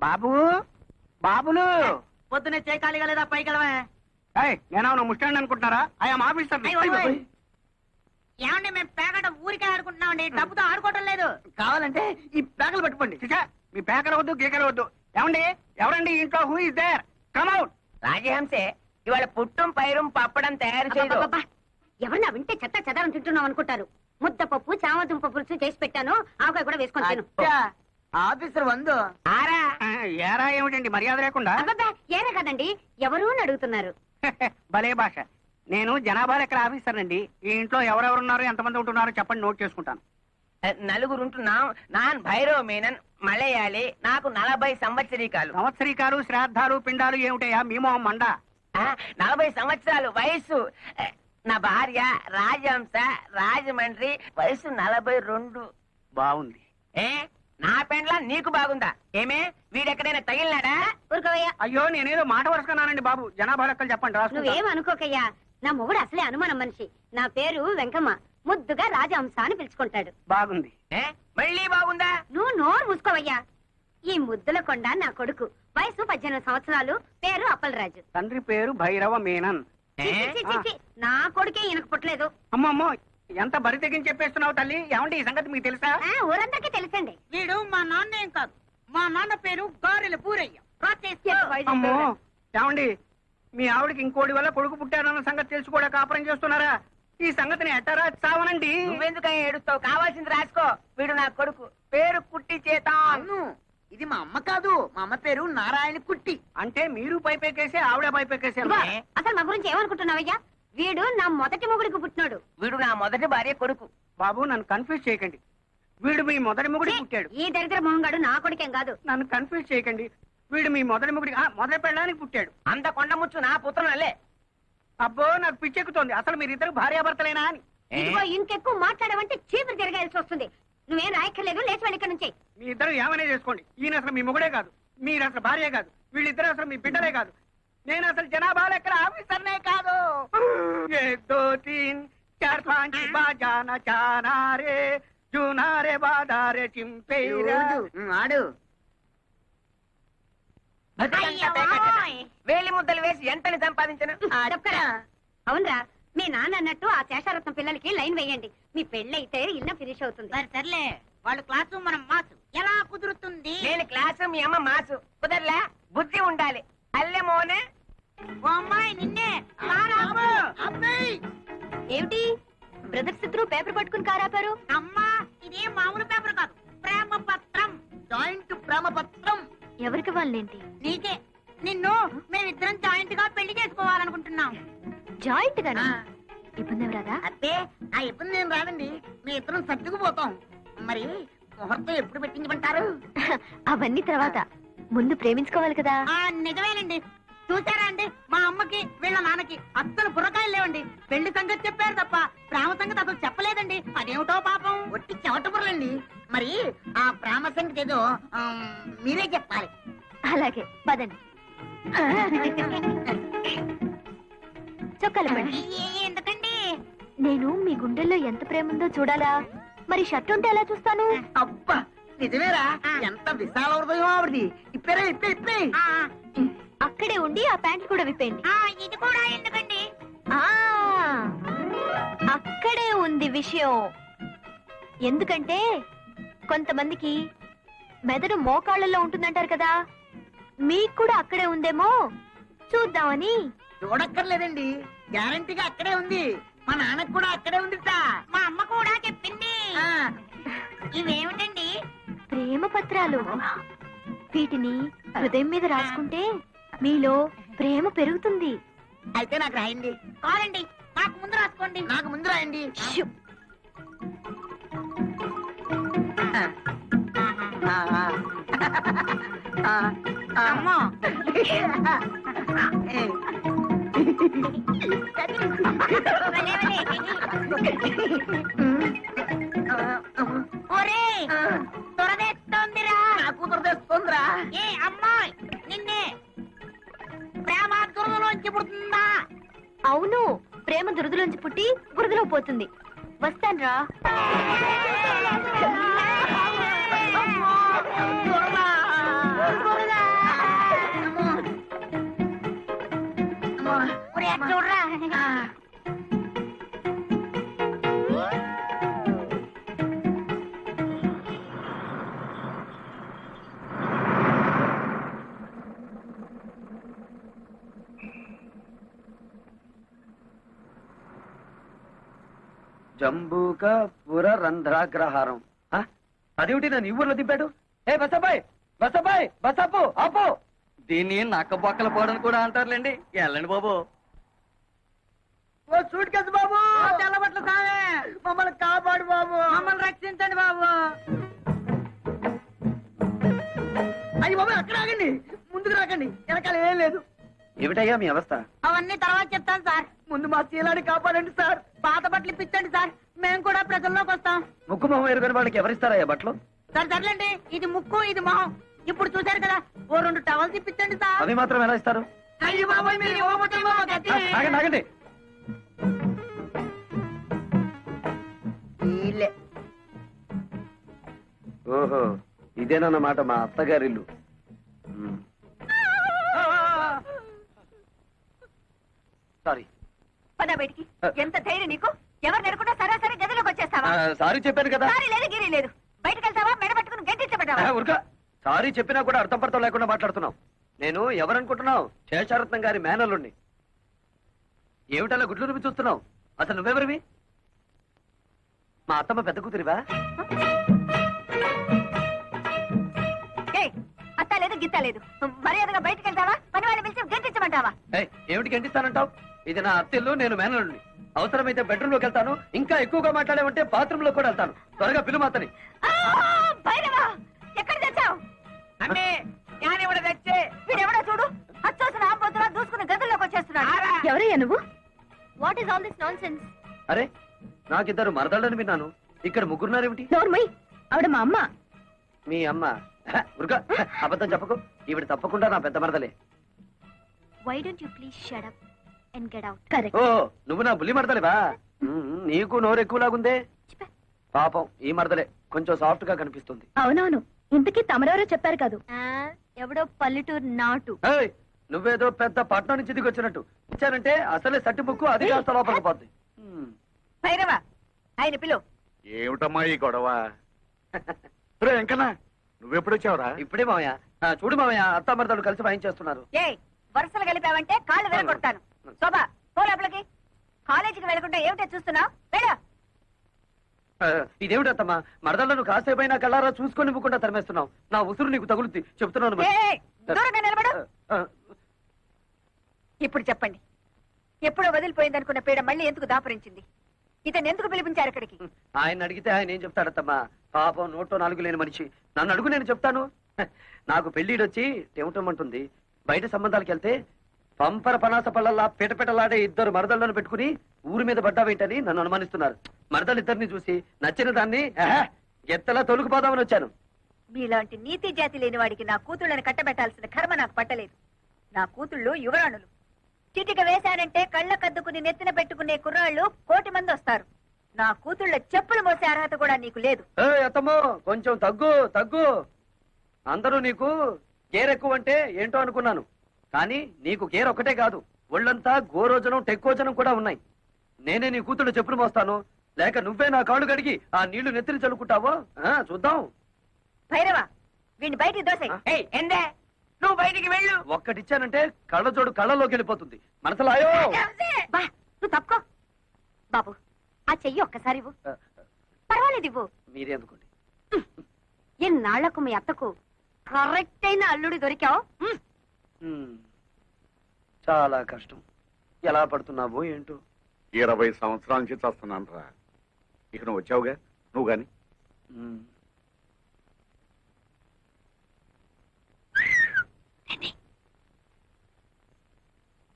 బాబు బాబులు పొద్దునే చేకాలిగా లేదా పైకెళ్ళవే. నేనేమన్నా ముస్టాండ్ అనుకుంటున్నారా? I'm officer. ఏమండి మేము పేకట ఊరికే ఆడుకుంటున్నామండి, డబ్బుతో ఆడుకోవటం లేదు. కావాలంటే ఈ పేకలు పట్టుకోండి. మీ పేకలు వద్దు, గీకలు వద్దు. ఏమండి ఎవరండి ఇంట్లో? Who is there? Come out. రాజహంసే ఇవాళ పుట్టం పైరం పప్పడం తయారు చేయదు. ఎవరన్నా వింటే చెత్త చెదారం తింటున్నాం అనుకుంటారు. ముద్దపప్పు చామదుంప పులుసు చేసి పెట్టాను, ఆవకాయ కూడా వేసుకొని తిను. ఆఫీసర్ వందు ఆరా ఏరా ఏమిటండి మర్యాద లేకుండా? ఏరే కదండి, ఎవరు అని అడుగుతున్నారు. భలే భాష. నేను జనాభా లెక్కల ఆఫీసర్ అండి. ఈ ఇంట్లో ఎవరెవరున్నారు, ఎంతమంది ఉంటున్నారో చెప్పండి, నోట్ చేసుకుంటాను. నలుగురుంటున్నాం. నాన్ భైరవ మేనన్, మలయాళి. నాకు 40 సంవత్సరీకాలు. సంవత్సరీకాలు, శ్రాద్ధాలు, పిండాలు ఏమిటయా మీ మొహం మండ? 40 సంవత్సరాలు వయస్సు. నా భార్య రాజహంస, రాజమండ్రి, వయసు 42. బాగుంది. నా పెండ్లా నీకు బాగుందా? ఏమే వీడెక్కడైనా తగిలినాడా? ఊరుకోవయ్యా. అయ్యో నేనేదో మాట వరుసకున్నానండి బాబు. జనాభా లెక్కలు చెప్పండి, రాసుకుంటా. నువ్వేం అనుకోకయ్యా, నా మొగుడు అసలే అనుమానం మనిషి. నా పేరు వెంకమ్మ, ముద్దుగా రాజహంస అని పిలుచుకుంటాడు. బాగుంది. మళ్ళీ బాగుందా? నువ్వు నోరు మూసుకోవయ్యా. ఈ ముద్దుల కొండ నా కొడుకు, వయసు 18 సంవత్సరాలు, పేరు అప్పలరాజు. తండ్రి పేరు భైరవ మేనన్. చి, చి, చి, చి, నా కొడుకే ఈయనకు పుట్టలేదు. అమ్మమ్మో ఎంత బరి తెగించి చెప్పేస్తున్నావు తల్లి. ఏమంటే ఈ సంగతి మీకు తెలుసా? ఊరందరికీ తెలుసండి. వీడు మా నాన్న ఏం కాదు, మా నాన్న పేరు గారెల పూరయ్య. అమ్మో ఏమండి, మీ ఆవిడకి ఇంకోటి వల్ల కొడుకు పుట్టారన్న సంగతి తెలుసు కూడా కాపురం చేస్తున్నారా? ఈ సంగతిని ఎట్టారా చావనండి. నువ్వెందుకని ఏడుస్తావు? కావాల్సింది రాసుకో. వీడు నా కొడుకు, పేరు కుట్టి చేత. ఇది మా అమ్మ కాదు, మా అమ్మ పేరు నారాయణ కుట్టి. అంటే మీరు పైపెక్కేసి ఆవిడ పైపెక్కేసారు. అసలు మా గురించి ఏమనుకుంటున్నావయ్యా? వీడు నా మొదటి మొగుడికి పుట్టినాడు. వీడు నా మొదటి భార్య కొడుకు. బాబు నన్ను కన్ఫ్యూజ్ చేయకండి. వీడు మీ మొదటి మొగుడికి పుట్టాడు. ఈ దరిద్ర మొహంగాడు నా కొడుకేం కాదు. నన్ను కన్ఫ్యూజ్ చేయకండి. వీడు మీ మొదటి మొగుడికి మొదటి పెళ్ళడానికి పుట్టాడు. అంత కొండముచ్చు నా పుత్రనల్లే. అబ్బో నాకు పిచ్చెక్కుతోంది. అసలు మీరిద్దరు భార్యాభర్తలేనా అని. ఇదిగో ఇంకెక్కువ మాట్లాడమంటే చీపురు తిరగాల్సి వస్తుంది. నువ్వేం రాయక్కర్లేదు, లేచి వెళ్ళి ఇక్కడ నుంచి. మీ ఇద్దరు ఏమైనా చేసుకోండి. ఈయన అసలు మీ మొగుడే కాదు, మీరు అసలు భార్య కాదు, వీళ్ళిద్దరు అసలు మీ బిడ్డలే కాదు. నేను అసలు జనాభా లెక్కల ఆఫీసర్నే కాదు. 1 2 3 4 5 బాజానా చానారే జూనారే బాదారే చింపేరా. ఆడు వేలి ముద్దలు వేసి ఎంతని సంపాదించను. అవునరా, మీ నాన్న అన్నట్టు ఆ శేషారత్నం పిల్లలకి లైన్ వేయండి. మీ పెళ్ళైతే ఇల్లు ఫినిష్ అవుతుంది. సర్లే, వాళ్ళు క్లాసు మనం మాసు. ఎలా కుదురుతుంది? నేను క్లాసు, మీ అమ్మ మాసు. కుదరలే, బుద్ధి ఉండాలి. అల్లె మోనే. ఓ అమ్మాయి నిన్నే. ఏమిటి బ్రదర్స్ ఇద్దరు పేపర్ పట్టుకుని కారాపారు? అమ్మా, ఇది మామూలు పేపర్ కాదు, ప్రేమ పత్రం. జాయింట్ ప్రేమ పత్రం. ఎవరికి వాళ్ళేంటి? నీకే. నిన్ను మేమిద్దరం జాయింట్ గా పెళ్లి చేసుకోవాలనుకుంటున్నాం. జాయింట్ గానా? ఇబ్బంది ఏం రాదా? అబ్బే, ఆ ఇబ్బంది ఏం రాదండి. మీ ఇద్దరం సర్దుకుపోతాం. మరి ముహూర్తం ఎప్పుడు పెట్టించమంటారు? అవన్నీ తర్వాత, ముందు ప్రేమించుకోవాలి కదా. నిజమేనండి. చూసారా అండి, మా అమ్మకి వీళ్ళ నాన్నకి అస్సలు బుర్రకాయలు లేవండి. పెళ్లి సంగతి చెప్పారు తప్ప ప్రేమ సంగతి అసలు చెప్పలేదండి. అదేమిటో పాపం, ఒట్టి చెమట బుర్రలండి. మరి ఆ ప్రేమ సంగతి ఏదో మీరే చెప్పాలి. అలాగే పదండి. చొక్కాలు పడి. ఎందుకండి? నేను మీ గుండెల్లో ఎంత ప్రేమ ఉందో చూడాలా? మరి షర్ట్ ఉంటే ఎలా చూస్తాను? అబ్బా నిజమేరా, ఎంత విశాల హృదయం ఆవిడది. ఇప్పేరా ఇప్పే ఇప్పే. అక్కడే ఉండి ఆ ప్యాంట్లు కూడా విప్పేయండి. ఇది కూడా ఎందుకండి? అక్కడే ఉంది విషయం. ఎందుకంటే కొంతమందికి మెదడు మోకాళ్ళలో ఉంటుందంటారు కదా, మీకు కూడా అక్కడే ఉందేమో చూద్దామని. చూడక్కర్లేదండి, గ్యారంటీగా అక్కడే ఉంది. మా నాన్నకు కూడా అక్కడే ఉందిట. మా అమ్మ కూడా చెప్పింది. ఇవేమిటండి? ప్రేమ పత్రాలు. వీటిని హృదయం మీద రాసుకుంటే మీలో ప్రేమ పెరుగుతుంది. అయితే నాకు రాయండి. కాదండి, నాకు ముందు రాసుకోండి. నాకు ముందు రాయండి. అమ్మా ఒరే, త్వరదేస్తోందిరా. నాకు త్వరదేస్తోందిరా. ఏ అమ్మాయి, నిన్నే ప్రేమ దురదలోంచి పుడుతుందా? అవును, ప్రేమ దురదలోంచి పుట్టి బురదలో పోతుంది. వస్తాన్రా. జంబూక పురరంధ్రాగ్రహారం. ఆ? అదేమిటి నన్ను ఈ ఊర్లో దింపాడు? ఏ బసబాయ్ బసబాయ్ బసపు ఆపు. దీన్ని నక్క బొక్కల పోవడం కూడా అంటారులేండి. వెళ్ళండి బాబు. ఓ సూట్ కేసు బాబు, తెల్లబట్లు సామే, మమ్మల్ని కాపాడు బాబు. మమ్మల్ని రక్షించండి బాబు. అయ్యి బాబు అక్కడ ఆగండి, ముందుకు రాకండి, వెనకాల ఏం లేదు. ఏమిటయ్యా మీ అవస్థ? అవన్నీ తర్వాత చెప్తాను సార్. ముందు మా శీలాన్ని కాపాడండి సార్. పాత బట్టలు ఇప్పించండి సార్, మేము కూడా ప్రజల్లోకి వస్తాం. ముక్కు మొహం ఎరుగని వాళ్ళకి ఎవరిస్తారయ్యా బట్టలు? సార్ సర్లేండి, ఇది ముక్కు ఇది మొహం. ఇప్పుడు చూశారు కదా, ఓ 2 టవల్స్ ఇప్పించండి సార్. అవి మాత్రం ఎలా ఇస్తారు? అయ్యి బాబాయ్ మీరు ఇవ్వబోతే బాబు గతి. ఆగండి ఆగండి. వీళ్ళే. ఓహో, ఇదేనన్నమాట మా అత్తగారిల్లు. సారీ. పద బయటికి. ఎంత ధైర్యం నీకు? ఎవరు నెరకుండా సరాసరి గదిలోకి వచ్చేస్తావా? సారీ చెప్పాను కదా. సారీ లేదు గిరి లేదు. బయటకు వెళ్తావా, మెడ పట్టుకుని గెంటించబడ్డావా? ఉరక. సారీ చెప్పినా కూడా అర్థం పడతాం లేకుండా మాట్లాడుతున్నావు. నేను ఎవరనుకుంటున్నావు? శేషారత్నం గారి మేనల్లుండి. ఏమిటలా గుడ్లు రుమి చూస్తున్నావు? అసలు నువ్వెవరివి? మా అత్తమ్మ పెద్ద కూతురివా? ఏయ్, అత్త లేదు గిత్త లేదు. మర్యాదగా బయటకు వెళ్తావా, పని వాళ్ళని పిలిచి గెంటించమంటావా? ఏయ్, ఏమిటి గంటిస్తానంటావు? ఇది నా అత్తిల్లు, నేను మేనల్లుండి. అవసరమైతే బెడ్రూమ్ లోకి వెళ్తాను. ఇంకా ఎక్కువగా మాట్లాడేమంటే బాత్రూమ్ లో కూడా వెళ్తాను. త్వరగా పిలు మాతని. ఆ, భైరవా, ఎక్కడ తెచ్చావు? అమ్మే జ్ఞానివుడు తెచ్చే. వీడెవడో చూడు, అచ్చోసిన ఆంబోతులా దూసుకుని గదుల్లోకి వచ్చేస్తున్నాడు. ఎవరయ్యా నువ్వు? What is all this non sense? అరే, నాకిద్దరు మరదళ్ళని విన్నాను. ఇక్కడ ముగ్గురున్నారేమిటి? నోర్మయ్, ఆవిడ మా అమ్మ. మీ అమ్మ? ఉరుక, అబద్ధం చెప్పకు. ఈవిడ తప్పకుండా నా పెద్ద మరదలే. Why don't you please shut up and get out? Correct. ఓ, నువ్వు నా బుల్లి మరదలేవా? నీకు నోరు ఎక్కువలాగుందే. పాపం ఈ మరదలే కొంచెం సాఫ్ట్ గా కనిపిస్తుంది. అవునవును, ఇంతకీ తమరెవరో చెప్పారు కాదు. ఎవడో పల్లెటూరు నాటు. ఏయ్, నువ్వేదో పెద్ద పట్నం నుంచి దిగొచ్చినట్టు ఇచ్చానంటే అసలే సట్టి ముక్కు అది కాస్త లోపలికి పోద్ది. భైరవ, ఆయన పిలు. ఏమిటమ్మా ఈ గొడవ? రే వెంకన్నా, నువ్వెప్పుడొచ్చావురా? ఇప్పుడే మావయ్య. చూడు మావయ్య, అత్త మరదలు కలిసి వాయించేస్తున్నారు. ఏయ్, వరుసలు కలిపావంటే కాళ్ళు వెళ్ళగొడతాను. శోభా, పో లోపలికి. కాలేజీకి వెళ్ళకుండా ఏమిటో చూస్తున్నావు? వెళ్ళ. ఇదేమిటత్తమ్మా, మరదలను కాసేపైనా కళ్ళారా చూసుకొని ఇవ్వకుండా తరిమేస్తున్నావు. నా ఉసురు నీకు తగులుద్ది, చెప్తున్నాను మరి. ఏయ్, దూరంగా నిలబడు. ఇప్పుడు చెప్పండి, ఎప్పుడో వదిలిపోయిందనుకున్న పీడ మళ్ళీ ఎందుకు దాపరించింది? ఇతను ఎందుకు పిలిపించారు ఇక్కడికి? ఆయన అడిగితే ఆయన ఏం చెప్తాడత్తమ్మా? పాపం నోట్లో 4 లేని మనిషి. నన్ను అడుగు, నేను చెప్తాను. నాకు పెళ్లిడొచ్చి టెమటమంటుంది. బయట సంబంధాలకు వెళ్తే పంపర పనాస పళ్ళల్లా పిటపిటలాడే 2 మరదళ్లను పెట్టుకుని ఊరి మీద పడ్డావేంటని నన్ను అనుమానిస్తున్నారు. మరదలిద్దరిని చూసి నచ్చిన దాన్ని ఎత్తలా తొలుకుపోదామని వచ్చాను. మీలాంటి నీతి జాతి లేని వాడికి నా కూతుళ్ళని కట్టబెట్టాల్సిన కర్మ నాకు పట్టలేదు. నా కూతుళ్ళు యువరాణులు. చిటిక వేశానంటే కళ్ళ కద్దుకుని నెత్తిన పెట్టుకునే కుర్రాళ్ళు 1,000,000 మంది వస్తారు. నా కూతుళ్ళ చెప్పులు మోసే అర్హత కూడా నీకు లేదు. అత్తమ్మో, కొంచెం తగ్గు తగ్గు. అందరూ నీకు గేరెక్కువ అంటే ఏంటో అనుకున్నాను. కానీ నీకు గేర్ ఒక్కటే కాదు, ఒళ్ళంతా గోరోజనం టెక్కోజనం కూడా ఉన్నాయి. నేనే నీ కూతురు చెప్పులు మోస్తాను, లేక నువ్వే నా కాళ్ళు కడిగి ఆ నీళ్లు నెత్తిని చల్లుకుంటావో చూద్దాం. భైరవ, వీడిని బయటికి దోసెయ్. ఏయ్, ఎందే నువ్వు బయటికి వెళ్ళు. ఒక్కటిచ్చానంటే కళ్ళజోడు కళ్ళలోకి వెళ్ళిపోతుంది. మనసులాయో. బా, నువ్వు తప్పుకో. బాబు, ఆ చెయ్యి ఒక్కసారి ఇవ్వు. పర్వాలేదు, ఇవ్వు. మీరే అందుకోండి. ఎన్నాళ్లకు మీ అత్తకు కరెక్ట్ అయిన అల్లుడు దొరికావు. చాలా కష్టం. ఎలా పడుతున్నావో ఏంటో. 20 సంవత్సరాల నుంచి చేస్తున్నాను రా. ఇక నువ్వు వచ్చావుగా, నువ్వు గాని.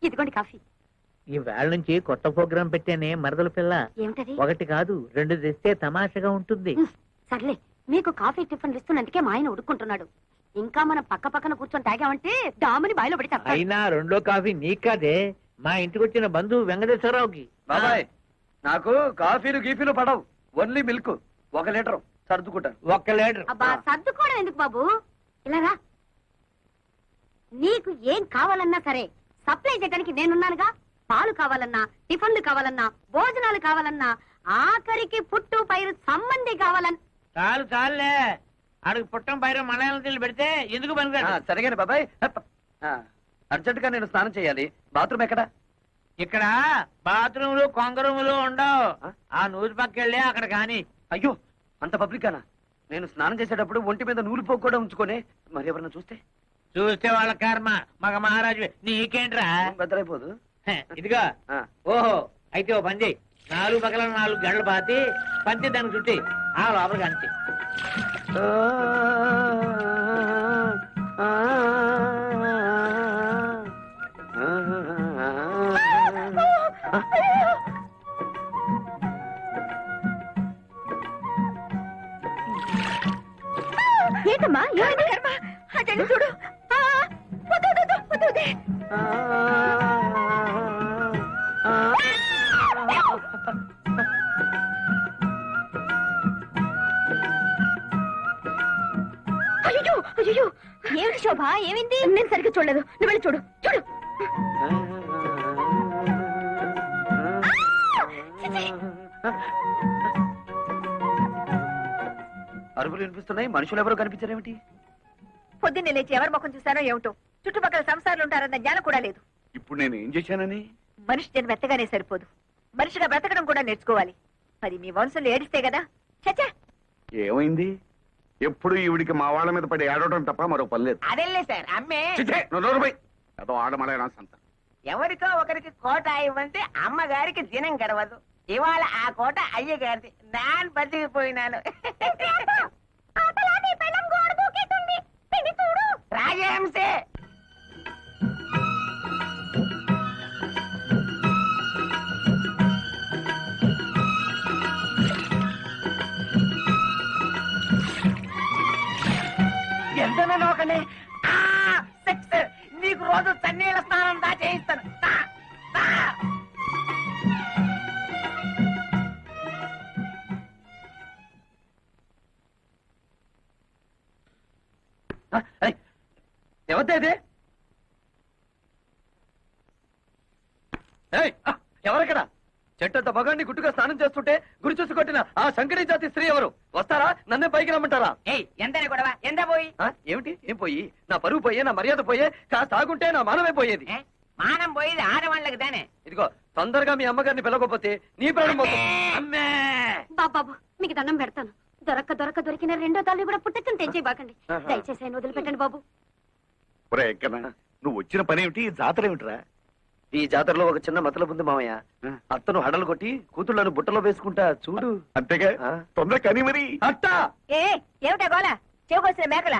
ఇదిగోండి కాఫీ. ఈ వేళ నుంచి కొత్త ప్రోగ్రాం పెట్టానే మరదల పిల్ల. ఏమిటది? 1 కాదు 2 తెస్తే తమాషగా ఉంటుంది. సర్లే, మీకు కాఫీ టిఫిన్లు ఇస్తున్నందుకే మా ఆయన ఉడుకుంటున్నాడు. ఇంకా మనం పక్క పక్కన కూర్చొని తాగామంటే డాముని బాయిలో పడి తప్ప. అయినా 2వ కాఫీ నీకాదే, మా ఇంటికి వచ్చిన బంధువు వెంకటేశ్వరరావుకి. బాబాయ్, నాకు కాఫీలు గీఫీలు పడవు. ఓన్లీ మిల్క్ 1 లీటర్ సర్దుకుంటాను. 1 లీటర్. అబ్బా, సర్దుకోవడం ఎందుకు బాబు? ఇలాగా నీకు ఏం కావాలన్నా సరే సప్లై చేయడానికి నేనున్నానుగా. పాలు కావాలన్నా, టిఫిన్లు కావాలన్నా, భోజనాలు కావాలన్నా, ఆఖరికి పుట్టు పైరు సంబంధి కావాలన్నా. చాలు చాలులే, అడుగు పుట్టం పైన మలయాళం పెడితే ఎందుకు పనికిరాదు. సరేగానే బాబాయ్. అర్జెంట్ గా నేను స్నానం చేయాలి. బాత్రూమ్ ఎక్కడ? ఇక్కడ బాత్రూములు కొంగరూములు ఉండవు. ఆ? ఆ నూరు పక్కెళ్ళి అక్కడ కాని. అయ్యో అంత పబ్లికానా? నేను స్నానం చేసేటప్పుడు ఒంటి మీద నూలు పోగు కూడా ఉంచుకోనే, మరి ఎవరన్నా చూస్తే చూస్తే వాళ్ళ కర్మ. మగ మహారాజు నీకేంట్రా? బెదరైపోదు. ఇదిగా ఆ. ఓహో, అయితే ఓ పని చెయ్యి. 4 పక్కల 4 గంటలు పాతి పంచి దానికి చుట్టి ఆ లోపలికి అంతే. ఏంటమ్మా ఏమైంది కర్మ? అటెండి చూడు. వద్దు, వద్దు, వద్దు, వద్దు, వద్దు. అయ్యో అయ్యో, ఏమిటి శోభ, ఏమైంది? నేను సరిగ్గా చూడలేదు, నువ్వు వెళ్ళి చూడు. చూడు. అరుపులు వినిపిస్తున్నాయి, మనుషులు ఎవరు కనిపించారేమిటి? పొద్దున్నే లేచి ఎవరి ముఖం చూశానో ఏమిటో. చుట్టుపక్కల సంసారాలు ఉంటారన్న జ్ఞానం కూడా లేదు. ఇప్పుడు నేను ఏం చేశానని? మనిషి జన్మ ఎత్తగానే సరిపోదు, మనిషిగా బ్రతకడం కూడా నేర్చుకోవాలి. మరి మీ వంశంలో ఏడిస్తే కదా. చచ్చా, ఏమైంది? ఎప్పుడు ఈవిడికి మా వాళ్ళ మీద పడి ఏడవడం తప్ప మరో పని లేదు. అదెల్లే సార్ అమ్మే. చిచ్చే, నువ్వు నోరు మూయ్. ఏదో ఆడమలైనా సంత. ఎవరికో ఒకరికి కోట ఇవ్వంటే అమ్మగారికి దినం గడవదు. ఇవాళ ఆ కోట అయ్య గారిది. నాన్ బతికిపోయినాను. రాజహంసే. ఎంత నోకండి. సెక్స్ నీకు రోజు చన్నీళ్ళ స్నానం దా చేయిస్తాను. దా, దా. ఎవరిదే ఇది? ఏయ్, ఎవరక్కడ? చెట్టంత మగాన్ని గుట్టుగా స్నానం చేస్తుంటే గురి చూసి కొట్టిన ఆ శంకరీ జాతి స్త్రీ ఎవరు? వస్తారా? నన్నే పైకి రమ్మంటారా? ఏయ్ ఎంతనే గొడవ? ఎంత పోయి? ఏమిటి? ఏం పోయి? నా పరువు పోయే, నా మర్యాద పోయే, కాస్త ఆగుంటే నా మానమే పోయేది. ఏ? మానం పోయేది ఆడవాళ్ళకి దానే. ఇదిగో తొందరగా మీ అమ్మగారిని పిలవకపోతే నీ ప్రాణం పోతుంది. అమ్మే! బాబాబు మీకు దండం పెడతాను. దొరికిన 2వ తల్లి కూడా పుట్టచ్చని తెంచేయబాకండి. దయచేసి ఆయన వదిలిపెట్టండి బాబు. ఒరే ఎక్కనా, నువ్వు వచ్చిన పని ఏమిటి? ఈ జాతర ఏమిటిరా? ఈ జాతరలో ఒక చిన్న మతలబు ఉంది మామయ్య. అత్తను హడలు కొట్టి కూతుళ్ళను బుట్టలో వేసుకుంటా చూడు. అంతేగా, తొందర కని మరి. అత్తా! ఏమిటా గోళ? చెవుకొసిన మేకల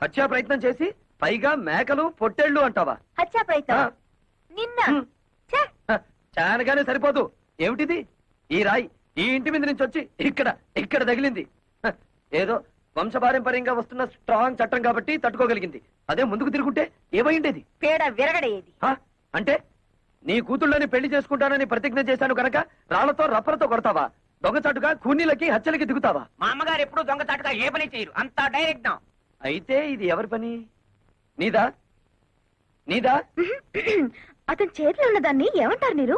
హత్యా ప్రయత్నం చేసి పైగా మేకలు పొట్టేళ్లు అంటావా? హత్యా ప్రయత్నం నిన్న. ఛే! చానగానే సరిపోదు. ఏమిటిది? ఈ రాయి ఈ ఇంటి మీద నుంచి వచ్చి ఇక్కడ తగిలింది. ఏదో వంశపారంపర్యంగా వస్తున్న స్ట్రాంగ్ చట్టం కాబట్టి తట్టుకోగలిగింది. అదే ముందుకు తిరుగుంటే ఏమైండేది? పేడ విరగడేది. అంటే నీ కూతుళ్ళని పెళ్లి చేసుకుంటానని ప్రతిజ్ఞ చేశాను కనుక రాళ్లతో రప్పలతో కొడతావా? దొంగచాటుగా కూనీలకి హత్యలకి దిగుతావా? మా అమ్మగారు ఎప్పుడు దొంగచాటుగా ఏ పని చేయరు. అంతా డైరెక్ట్. అయితే ఇది ఎవరి పని? నీదా? అతని చేతిలో ఉన్న దాన్ని ఏమంటారు మీరు?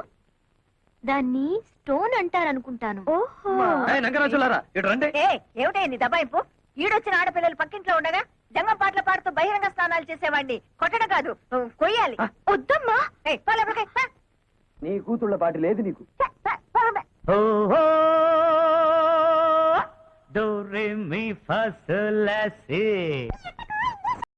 దాన్ని స్టోన్ అంటారు అనుకుంటాను. ఓహో, నంగరాజులారా ఇటు రండి. ఏమిటే నీ దబాయింపు? ఈడొచ్చిన ఆడపిల్లలు పక్కింట్లో ఉండగా జంగం పాటలు పాడుతూ బహిరంగ స్నానాలు చేసేవాడిని కొట్టడం కాదు, కొయ్యాలి. వద్దమ్మా. నీ కూతుళ్ళ పాటి లేదు నీకు. Do re mi fa sol la si.